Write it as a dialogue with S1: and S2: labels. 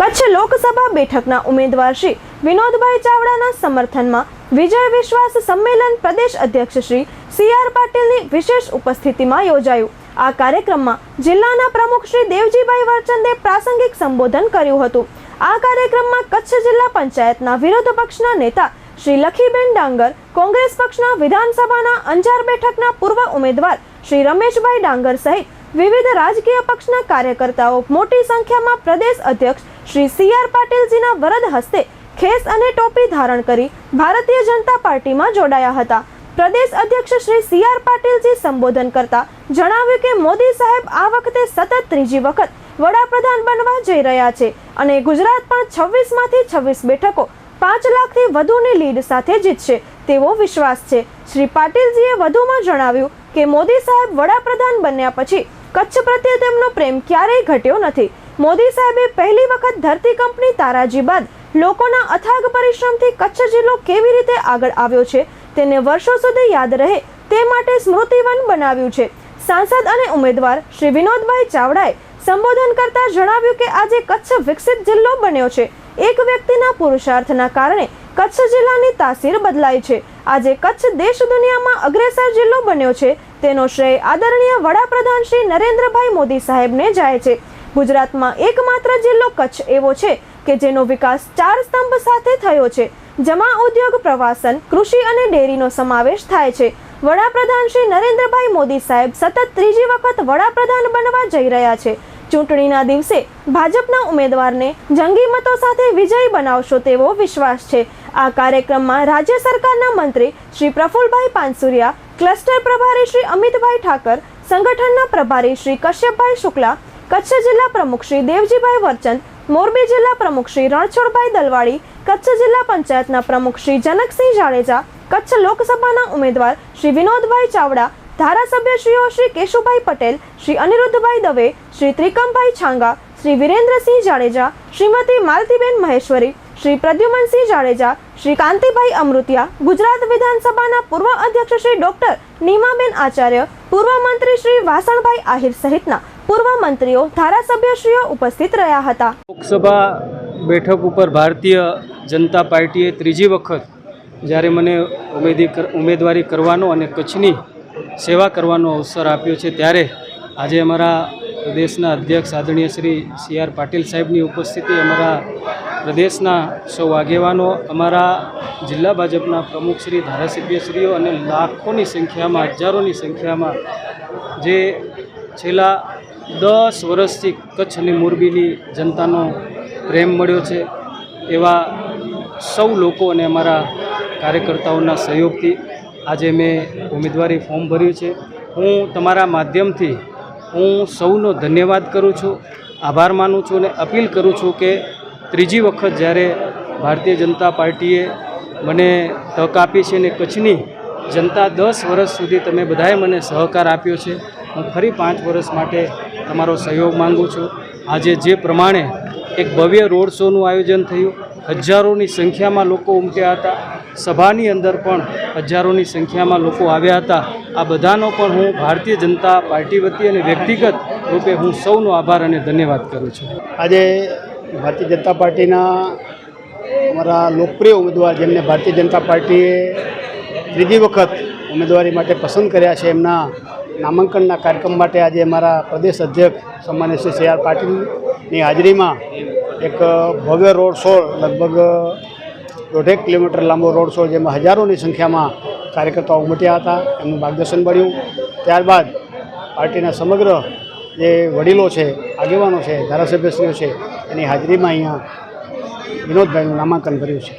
S1: કચ્છ લોકસભા બેઠકના ઉમેદવાર શ્રી વિનોદભાઈ ચાવડાના સમર્થનમાં વિજય વિશ્વાસ સંમેલન પ્રદેશ અધ્યક્ષ શ્રી સી.આર. પાટીલની વિશેષ ઉપસ્થિતિમાં યોજાયું। આ કાર્યક્રમમાં જિલ્લાના પ્રમુખ શ્રી દેવજીભાઈ વરચંદે પ્રાસંગિક સંબોધન કર્યું હતું। આ કાર્યક્રમમાં કચ્છ જિલ્લા પંચાયતના વિરોધ પક્ષના નેતા શ્રી લખીબેન ડાંગર, કોંગ્રેસ પક્ષના વિધાનસભાના અંજાર બેઠકના પૂર્વ ઉમેદવાર શ્રી રમેશભાઈ ડાંગર સહિત વિવિધ રાજકીય પક્ષના કાર્યકર્તાઓ મોટી સંખ્યામાં પ્રદેશ અધ્યક્ષ શ્રી સી.આર. પાટીલજીના વરદ હસ્તે ખેસ અને ટોપી ધારણ કરી ભારતીય જનતા પાર્ટીમાં જોડાયા હતા। પ્રદેશ અધ્યક્ષ શ્રી સી.આર. પાટીલજી સંબોધન કરતા જણાવ્યું કે મોદી સાહેબ આ વખતે સતત ત્રીજી વખત વડાપ્રધાન બનવા જઈ રહ્યા છે અને ગુજરાત પણ 26માંથી 26 બેઠકો 5 લાખથી વધુની લીડ સાથે જીતશે તેવો વિશ્વાસ છે। શ્રી પાટીલજીએ વધુમાં જણાવ્યું કે મોદી સાહેબ વડાપ્રધાન બન્યા પછી કચ્છ પ્રત્યે તેમનો પ્રેમ ક્યારેય ઘટ્યો નથી। મોદી સાહેબે પહેલી વખત ધરતી કંપની તારાજી બાદ લોકોના અથાગ પરિશ્રમથી કચ્છ જિલ્લો કેવી રીતે આગળ આવ્યો છે તેને વર્ષો સુધી યાદ રહે તે માટે સ્મૃતિવન બનાવ્યું છે। સાંસદ અને ઉમેદવાર શ્રી વિનોદભાઈ ચાવડાએ સંબોધન કરતા જણાવ્યું કે આજે કચ્છ વિકસિત જિલ્લો બન્યો છે। એક વ્યક્તિના પુરુષાર્થના કારણે કચ્છ જિલ્લાની તાસીર બદલાઈ છે। આજે કચ્છ દેશ દુનિયામાં અગ્રેસર જિલ્લો બન્યો છે તેનો શ્રેય આદરણીય વડાપ્રધાન શ્રી નરેન્દ્રભાઈ મોદી સાહેબને જાય છે। ગુજરાતમાં એકમાત્ર જિલ્લો કચ્છ એવો છે કે જેનો વિકાસ 4 સ્તંભ સાથે થયો છે, જેમાં ઉદ્યોગ, પ્રવાસન, કૃષિ અને ડેરીનો સમાવેશ થાય છે। વડાપ્રધાન શ્રી નરેન્દ્રભાઈ મોદી સાહેબ સતત ત્રીજી વખત વડાપ્રધાન બનવા જઈ રહ્યા છે। ચૂંટણીના દિવસે ભાજપના ઉમેદવારને જંગી મતો સાથે વિજયી બનાવશો તેવો વિશ્વાસ છે। આ કાર્યક્રમમાં રાજ્ય સરકારના મંત્રી શ્રી પ્રફુલભાઈ પાનસુરિયા, ક્લસ્ટર પ્રભારી શ્રી અમિતભાઈ ઠાકર, સંગઠનના પ્રભારી શ્રી કશ્યપભાઈ શુક્લા, કચ્છ જિલ્લા પ્રમુખ શ્રી દેવજીભાઈ વરચંદ, મોરબી જિલ્લા પ્રમુખ શ્રી રણછોડભાઈ દલવાડી, કચ્છ જિલ્લા પંચાયતના પ્રમુખ શ્રી જનકસિંહ જાડેજા, કચ્છ લોકસભાના ઉમેદવાર શ્રી વિનોદભાઈ ચાવડા, ધારાસભ્યશ્રીઓ શ્રી કેશુભાઈ પટેલ, શ્રી અનિરુદ્ધભાઈ દવે, શ્રી ત્રિકમભાઈ છાંગા, શ્રી વિરેન્દ્રસિંહ જાડેજા, શ્રીમતી માલતીબેન મહેશ્વરી, શ્રી પ્રદ્યુમનસિંહ જાડેજા, શ્રી કાંતિભાઈ અમૃતિયા, ગુજરાત વિધાનસભાના પૂર્વ અધ્યક્ષ શ્રી ડોક્ટર નીમાબેન આચાર્ય, પૂર્વ મંત્રી શ્રી વાસણભાઈ આહિર સહિતના પૂર્વ મંત્રીઓ, ધારાસભ્યશ્રીઓ ઉપસ્થિત રહ્યા હતા।
S2: લોકસભા બેઠક ઉપર ભારતીય જનતા પાર્ટીએ ત્રીજી વખત જ્યારે મને ઉમેદવારી કરવાનો અને કચ્છની સેવા કરવાનો અવસર આપ્યો છે ત્યારે આજે અમારા પ્રદેશના અધ્યક્ષ આદરણીય શ્રી સી.આર. પાટીલ સાહેબની ઉપસ્થિતિ, અમારા પ્રદેશના સૌ આગેવાનો, અમારા જિલ્લા ભાજપના પ્રમુખશ્રી, ધારાસભ્યશ્રીઓ અને લાખોની સંખ્યામાં, હજારોની સંખ્યામાં જે છેલ્લા 10 વર્ષથી કચ્છ અને મોરબીની જનતાનો પ્રેમ મળ્યો છે એવા સૌ લોકો અને અમારા કાર્યકર્તાઓના સહયોગથી આજે મેં ઉમેદવારી ફોર્મ ભર્યું છે। હું તમારા માધ્યમથી હું સૌનો ધન્યવાદ કરું છું, આભાર માનું છું અને અપીલ કરું છું કે ત્રીજી વખત જ્યારે ભારતીય જનતા પાર્ટીએ મને તક આપી છે અને કચ્છની જનતા 10 વર્ષ સુધી તમે બધાએ મને સહકાર આપ્યો છે, હું ફરી 5 વર્ષ માટે તમારો સહયોગ માગું છું। આજે જે પ્રમાણે એક ભવ્ય રોડ શોનું આયોજન થયું, હજારોની સંખ્યામાં લોકો ઉમટ્યા હતા, સભાની અંદર પણ હજારોની સંખ્યામાં લોકો આવ્યા હતા। આ બધાનો પણ હું ભારતીય જનતા પાર્ટી વતી અને વ્યક્તિગત રૂપે હું સૌનો આભાર અને ધન્યવાદ કરું છું।
S3: આજે ભારતીય જનતા પાર્ટીના અમારા લોકપ્રિય ઉમેદવાર જેમને ભારતીય જનતા પાર્ટીએ ત્રીજી વખત ઉમેદવારી માટે પસંદ કર્યા છે, એમના નામાંકનના કાર્યક્રમ માટે આજે અમારા પ્રદેશ અધ્યક્ષ સન્માનીય શ્રી સી.આર. પાટીલની હાજરીમાં એક ભવ્ય રોડ શો, લગભગ 1.5 કિલોમીટર લાંબો રોડ શો, જેમાં હજારોની સંખ્યામાં કાર્યકર્તાઓ ઉમટ્યા હતા, એમનું માર્ગદર્શન મળ્યું। ત્યારબાદ પાર્ટીના સમગ્ર જે વડીલો છે, આગેવાનો છે, ધારાસભ્યશ્રીઓ છે, એની હાજરીમાં અહીંયા વિનોદભાઈનું નામાંકન કર્યું છે।